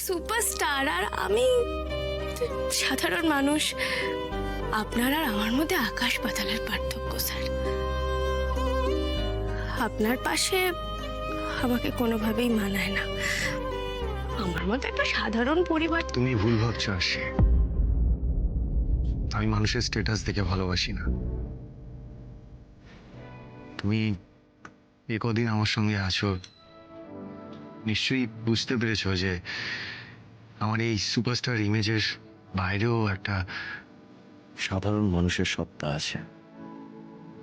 Superstar আর আমি সাধারণ মানুষ। আপনার আর আমার মধ্যে আকাশ পাতালের পার্থক্য স্যার। আপনার পাশে আমাকে কোনোভাবেই মানায় না। আমার মতো একটা সাধারণ পরিবার। তুমি ভুল ভাবছো আশি। আমি মানুষের স্ট্যাটাস দেখে ভালোবাসি না। তুমি এ কদিন আমার সঙ্গে আছো, নিশ্চয়ই বুঝতে পেরেছো যে আমার এই সুপারস্টার ইমেজের বাইরেও একটা সাধারণ মানুষের সত্তা আছে।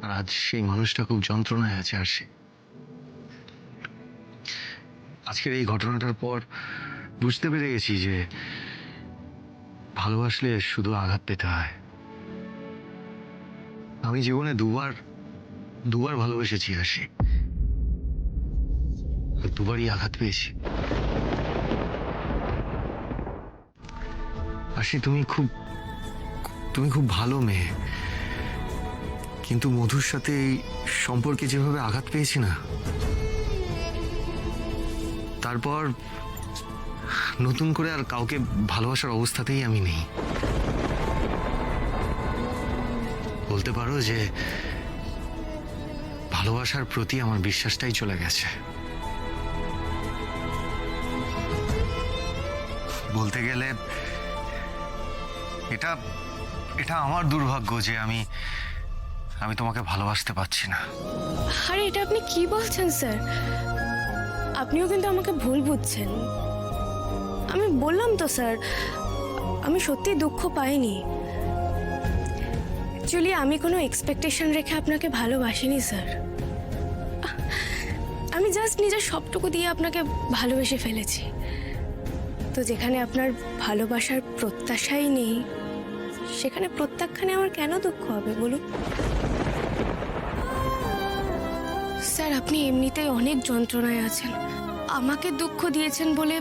আর আজ সেই মানুষটা খুব যন্ত্রণায় আছে। আর আজকের এই ঘটনাটার পর বুঝতে পেরে গেছি যে ভালোবাসলে শুধু আঘাত পেতে হয়। আমি জীবনে দুবার ভালোবেসেছি আশি, দুবারই আঘাত পেয়েছি। আশি তুমি খুব ভালো মেয়ে, কিন্তু মধুর সাথে এই সম্পর্কে যেভাবে আঘাত পেয়েছি না, তারপর নতুন করে আর কাউকে ভালোবাসার অবস্থাতেই আমি নেই। বলতে পারো যে ভালোবাসার প্রতি আমার বিশ্বাসটাই চলে গেছে। বলতে গেলে এটা আমার দুর্ভাগ্য যে আমি তোমাকে ভালোবাসতে পারছি না। আরে এটা আপনি কি বলছেন স্যার? আপনিও কিন্তু আমাকে ভুল বুঝছেন। আমি বললাম তো স্যার, আমি সত্যি দুঃখ পাইনি। অ্যাকচুয়ালি আমি কোনো এক্সপেকটেশন রেখে আপনাকে ভালোবাসিনি স্যার। আমি জাস্ট নিজের সবটুকু দিয়ে আপনাকে ভালোবেসে ফেলেছি। তো যেখানে আপনার ভালোবাসার প্রত্যাশাই নেই, সেখানে প্রত্যাখ্যানে আমার কেন দুঃখ হবে বলুন? স্যার আপনি এমনিতেই অনেক যন্ত্রণায় আছেন, আমাকে দুঃখ দিয়েছেন বলে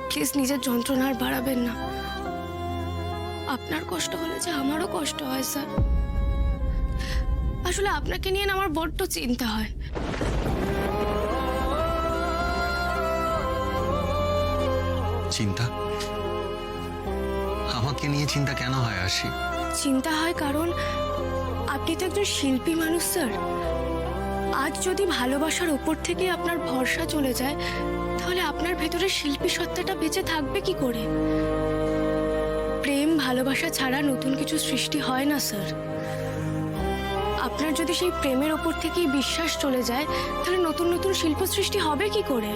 প্লিজ নিজের যন্ত্রণা আর বাড়াবেন না। আপনার কষ্ট হলে যে আমারও কষ্ট হয় স্যার। আসলে আপনাকে নিয়ে না আমার বড্ড চিন্তা হয়। চিন্তা? আমাকে নিয়ে চিন্তা কেন হয় আশি? চিন্তা হয় কারণ আপনি তো একজন শিল্পী মানুষ স্যার। আজ যদি ভালোবাসার উপর থেকে আপনার ভরসা চলে যায়, তাহলে আপনার ভেতরে শিল্পী সত্তাটা বেঁচে থাকবে কি করে? প্রেম ভালোবাসা ছাড়া নতুন কিছু সৃষ্টি হয় না স্যার। আপনার যদি সেই প্রেমের ওপর থেকেই বিশ্বাস চলে যায়, তাহলে নতুন নতুন শিল্প সৃষ্টি হবে কি করে?